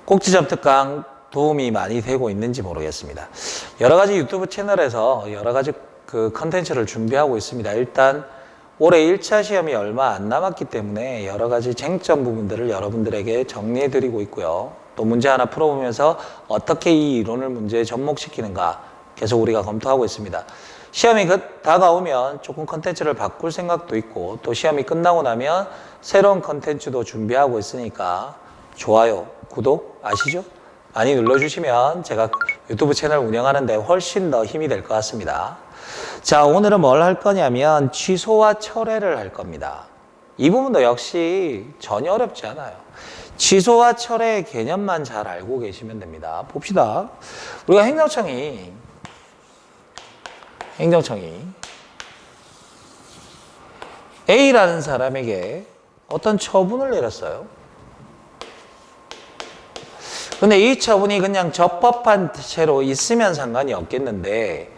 꼭지점 특강 도움이 많이 되고 있는지 모르겠습니다. 여러 가지 유튜브 채널에서 여러 가지 그 컨텐츠를 준비하고 있습니다. 일단 올해 1차 시험이 얼마 안 남았기 때문에 여러 가지 쟁점 부분들을 여러분들에게 정리해 드리고 있고요. 또 문제 하나 풀어보면서 어떻게 이 이론을 문제에 접목시키는가 계속 우리가 검토하고 있습니다. 시험이 다가오면 조금 컨텐츠를 바꿀 생각도 있고 또 시험이 끝나고 나면 새로운 컨텐츠도 준비하고 있으니까 좋아요, 구독 아시죠? 많이 눌러주시면 제가 유튜브 채널 운영하는데 훨씬 더 힘이 될 것 같습니다. 자, 오늘은 뭘 할 거냐면 취소와 철회를 할 겁니다. 이 부분도 역시 전혀 어렵지 않아요. 취소와 철회의 개념만 잘 알고 계시면 됩니다. 봅시다. 우리가 행정청이 A라는 사람에게 어떤 처분을 내렸어요. 근데 이 처분이 그냥 적법한 채로 있으면 상관이 없겠는데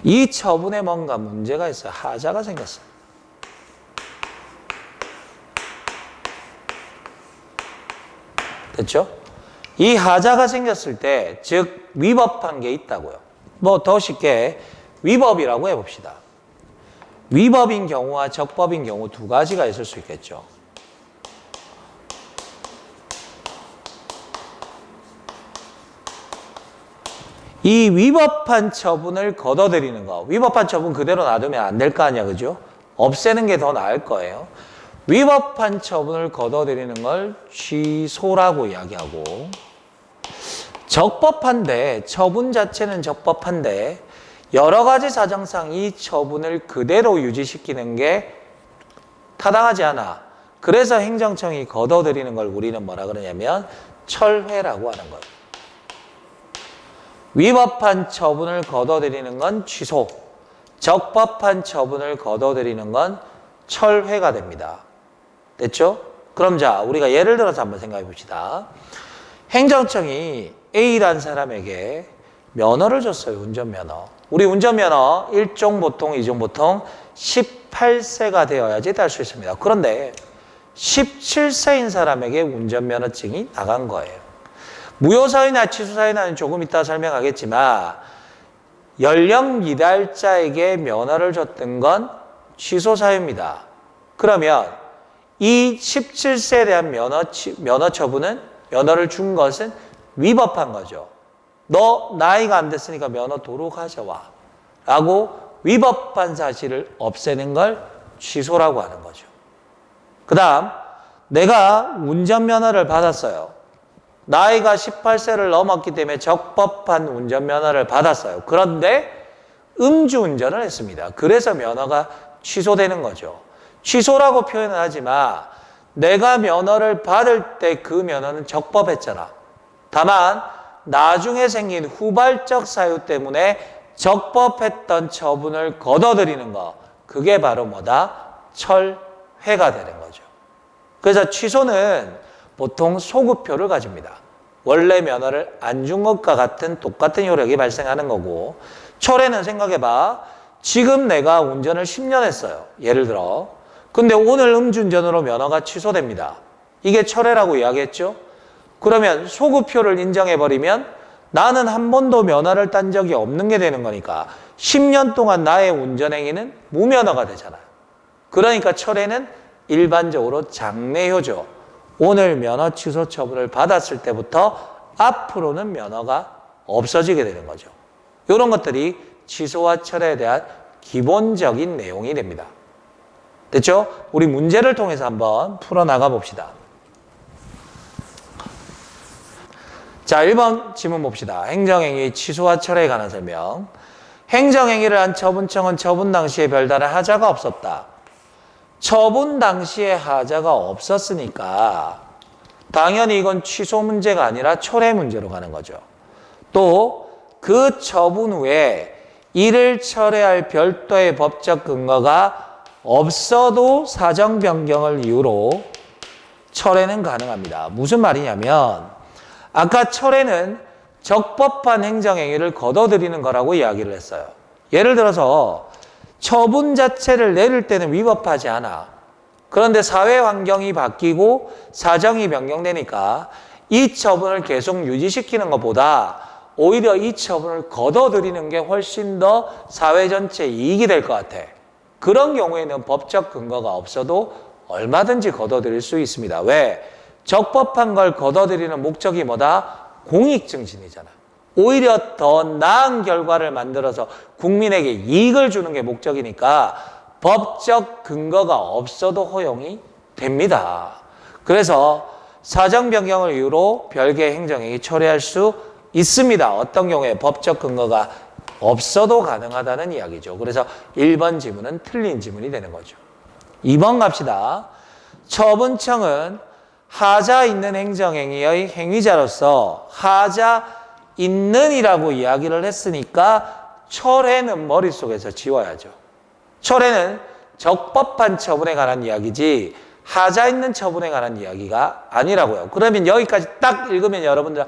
이 처분에 뭔가 문제가 있어요. 하자가 생겼어요. 됐죠? 이 하자가 생겼을 때, 즉 위법한 게 있다고요. 뭐 더 쉽게 위법이라고 해봅시다. 위법인 경우와 적법인 경우 두 가지가 있을 수 있겠죠. 이 위법한 처분을 걷어들이는 거. 위법한 처분 그대로 놔두면 안 될 거 아니야, 그죠? 없애는 게 더 나을 거예요. 위법한 처분을 걷어들이는 걸 취소라고 이야기하고, 적법한데, 처분 자체는 적법한데 여러 가지 사정상 이 처분을 그대로 유지시키는 게 타당하지 않아. 그래서 행정청이 걷어들이는 걸 우리는 뭐라 그러냐면 철회라고 하는 거예요. 위법한 처분을 걷어들이는 건 취소, 적법한 처분을 걷어들이는 건 철회가 됩니다. 됐죠? 그럼 자, 우리가 예를 들어서 한번 생각해 봅시다. 행정청이 A라는 사람에게 면허를 줬어요. 운전면허. 우리 운전면허 1종 보통, 2종 보통 18세가 되어야지 딸 수 있습니다. 그런데 17세인 사람에게 운전면허증이 나간 거예요. 무효사유나 취소사유는 조금 이따 설명하겠지만 연령 미달자에게 면허를 줬던 건 취소사유입니다. 그러면 이 17세에 대한 면허 처분은 면허를 준 것은 위법한 거죠. 너 나이가 안 됐으니까 면허 도로 가져와 라고 위법한 사실을 없애는 걸 취소라고 하는 거죠. 그 다음 내가 운전면허를 받았어요. 나이가 18세를 넘었기 때문에 적법한 운전면허를 받았어요. 그런데 음주운전을 했습니다. 그래서 면허가 취소되는 거죠. 취소라고 표현은 하지만 내가 면허를 받을 때 그 면허는 적법했잖아. 다만 나중에 생긴 후발적 사유 때문에 적법했던 처분을 걷어들이는 거, 그게 바로 뭐다? 철회가 되는 거죠. 그래서 취소는 보통 소급표를 가집니다. 원래 면허를 안 준 것과 같은 똑같은 효력이 발생하는 거고, 철회는 생각해봐. 지금 내가 운전을 10년 했어요. 예를 들어. 근데 오늘 음주운전으로 면허가 취소됩니다. 이게 철회라고 이야기했죠? 그러면 소급표를 인정해버리면 나는 한 번도 면허를 딴 적이 없는 게 되는 거니까 10년 동안 나의 운전행위는 무면허가 되잖아요. 그러니까 철회는 일반적으로 장래효죠. 오늘 면허 취소 처분을 받았을 때부터 앞으로는 면허가 없어지게 되는 거죠. 이런 것들이 취소와 철회에 대한 기본적인 내용이 됩니다. 됐죠? 우리 문제를 통해서 한번 풀어나가 봅시다. 자, 1번 지문 봅시다. 행정행위 취소와 철회에 관한 설명. 행정행위를 한 처분청은 처분 당시에 별다른 하자가 없었다. 처분 당시에 하자가 없었으니까 당연히 이건 취소 문제가 아니라 철회 문제로 가는 거죠. 또 그 처분 후에 이를 철회할 별도의 법적 근거가 없어도 사정 변경을 이유로 철회는 가능합니다. 무슨 말이냐면 아까 철회는 적법한 행정행위를 걷어들이는 거라고 이야기를 했어요. 예를 들어서 처분 자체를 내릴 때는 위법하지 않아. 그런데 사회 환경이 바뀌고 사정이 변경되니까 이 처분을 계속 유지시키는 것보다 오히려 이 처분을 걷어들이는 게 훨씬 더 사회 전체에 이익이 될 것 같아. 그런 경우에는 법적 근거가 없어도 얼마든지 걷어들일 수 있습니다. 왜? 적법한 걸 걷어들이는 목적이 뭐다? 공익증진이잖아. 오히려 더 나은 결과를 만들어서 국민에게 이익을 주는 게 목적이니까 법적 근거가 없어도 허용이 됩니다. 그래서 사정 변경을 이유로 별개의 행정행위 처리할 수 있습니다. 어떤 경우에 법적 근거가 없어도 가능하다는 이야기죠. 그래서 1번 지문은 틀린 지문이 되는 거죠. 2번 갑시다. 처분청은 하자 있는 행정행위의 행위자로서 하자 있는이라고 이야기를 했으니까 철회는 머릿속에서 지워야죠. 철회는 적법한 처분에 관한 이야기지 하자 있는 처분에 관한 이야기가 아니라고요. 그러면 여기까지 딱 읽으면 여러분들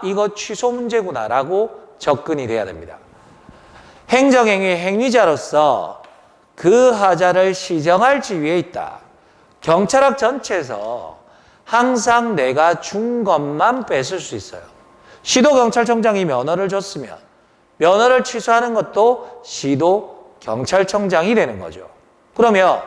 이거 취소 문제구나라고 접근이 돼야 됩니다. 행정행위의 행위자로서 그 하자를 시정할 지위에 있다. 경찰학 전체에서 항상 내가 준 것만 뺏을 수 있어요. 시도경찰청장이 면허를 줬으면 면허를 취소하는 것도 시도경찰청장이 되는 거죠. 그러면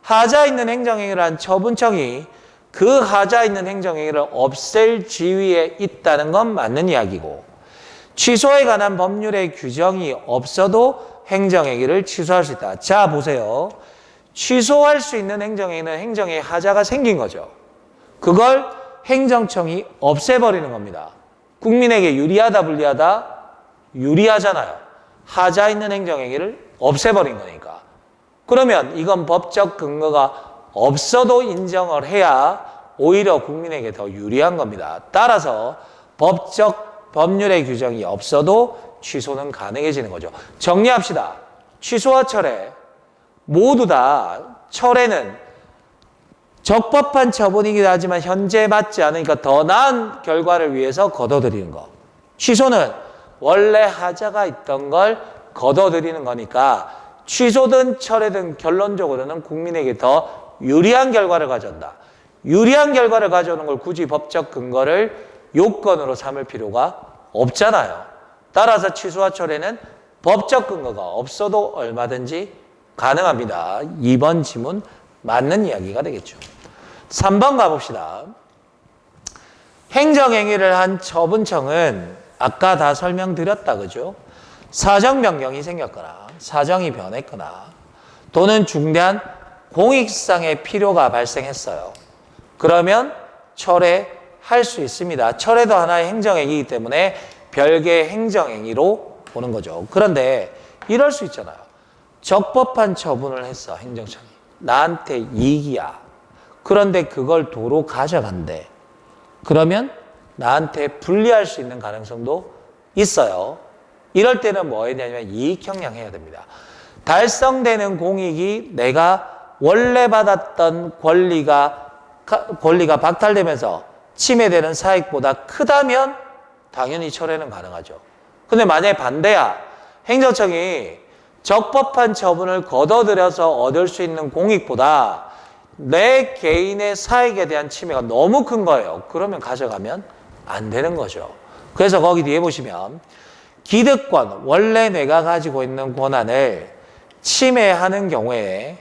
하자 있는 행정행위를 한 처분청이 그 하자 있는 행정행위를 없앨 지위에 있다는 건 맞는 이야기고, 취소에 관한 법률의 규정이 없어도 행정행위를 취소할 수 있다. 자, 보세요. 취소할 수 있는 행정행위는 행정의 하자가 생긴 거죠. 그걸 행정청이 없애버리는 겁니다. 국민에게 유리하다, 불리하다? 유리하잖아요. 하자 있는 행정행위를 없애버린 거니까. 그러면 이건 법적 근거가 없어도 인정을 해야 오히려 국민에게 더 유리한 겁니다. 따라서 법률의 규정이 없어도 취소는 가능해지는 거죠. 정리합시다. 취소와 철회 모두 다, 철회는 적법한 처분이기도 하지만 현재 맞지 않으니까 더 나은 결과를 위해서 걷어들이는 거. 취소는 원래 하자가 있던 걸 걷어들이는 거니까 취소든 철회든 결론적으로는 국민에게 더 유리한 결과를 가져온다. 유리한 결과를 가져오는 걸 굳이 법적 근거를 요건으로 삼을 필요가 없잖아요. 따라서 취소와 철회는 법적 근거가 없어도 얼마든지 가능합니다. 2번 지문 맞는 이야기가 되겠죠. 3번 가봅시다. 행정행위를 한 처분청은 아까 다 설명드렸다, 그죠? 사정 변경이 생겼거나 사정이 변했거나 또는 중대한 공익상의 필요가 발생했어요. 그러면 철회할 수 있습니다. 철회도 하나의 행정행위이기 때문에 별개의 행정행위로 보는 거죠. 그런데 이럴 수 있잖아요. 적법한 처분을 했어, 행정청이. 나한테 이익이야. 그런데 그걸 도로 가져간대. 그러면 나한테 불리할 수 있는 가능성도 있어요. 이럴 때는 뭐 해야 되냐면 이익형량해야 됩니다. 달성되는 공익이 내가 원래 받았던 권리가 박탈되면서 침해되는 사익보다 크다면 당연히 철회는 가능하죠. 근데 만약에 반대야. 행정청이 적법한 처분을 걷어들여서 얻을 수 있는 공익보다 내 개인의 사익에 대한 침해가 너무 큰 거예요. 그러면 가져가면 안 되는 거죠. 그래서 거기 뒤에 보시면 기득권, 원래 내가 가지고 있는 권한을 침해하는 경우에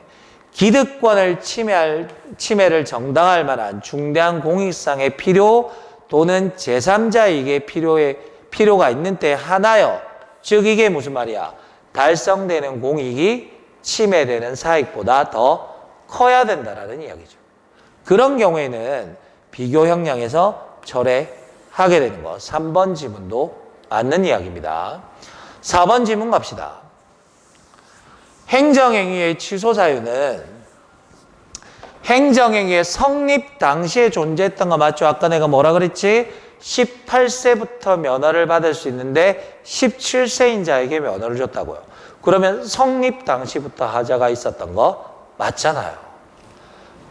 기득권을 침해를 정당할 만한 중대한 공익상의 필요 또는 제3자에게 필요가 있는 때 하나여. 즉 이게 무슨 말이야? 달성되는 공익이 침해되는 사익보다 더 커야 된다라는 이야기죠. 그런 경우에는 비교 형량에서 철회하게 되는 거. 3번 지문도 맞는 이야기입니다. 4번 지문 갑시다. 행정행위의 취소 사유는 행정행위의 성립 당시에 존재했던 거 맞죠? 아까 내가 뭐라 그랬지? 18세부터 면허를 받을 수 있는데 17세인 자에게 면허를 줬다고요. 그러면 성립 당시부터 하자가 있었던 거 맞잖아요.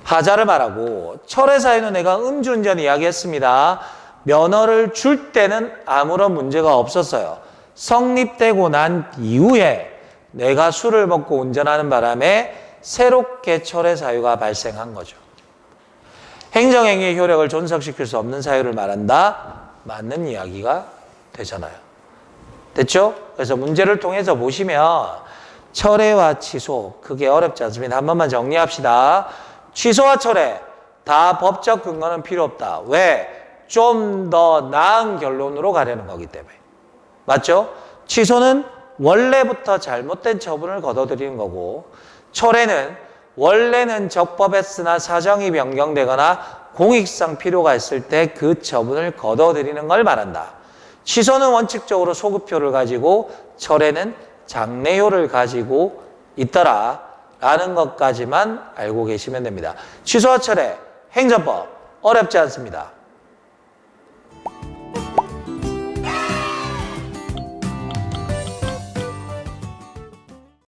하자를 말하고 철회 사유는 내가 음주운전 이야기했습니다. 면허를 줄 때는 아무런 문제가 없었어요. 성립되고 난 이후에 내가 술을 먹고 운전하는 바람에 새롭게 철회 사유가 발생한 거죠. 행정행위의 효력을 존속시킬 수 없는 사유를 말한다. 맞는 이야기가 되잖아요. 됐죠? 그래서 문제를 통해서 보시면 철회와 취소, 그게 어렵지 않습니다. 한 번만 정리합시다. 취소와 철회, 다 법적 근거는 필요 없다. 왜? 좀 더 나은 결론으로 가려는 거기 때문에. 맞죠? 취소는 원래부터 잘못된 처분을 거둬들이는 거고, 철회는 원래는 적법했으나 사정이 변경되거나 공익상 필요가 있을 때 그 처분을 거둬들이는 걸 말한다. 취소는 원칙적으로 소급효를 가지고 철회는 장래효를 가지고 있더라 라는 것까지만 알고 계시면 됩니다. 취소와 철회, 행정법 어렵지 않습니다.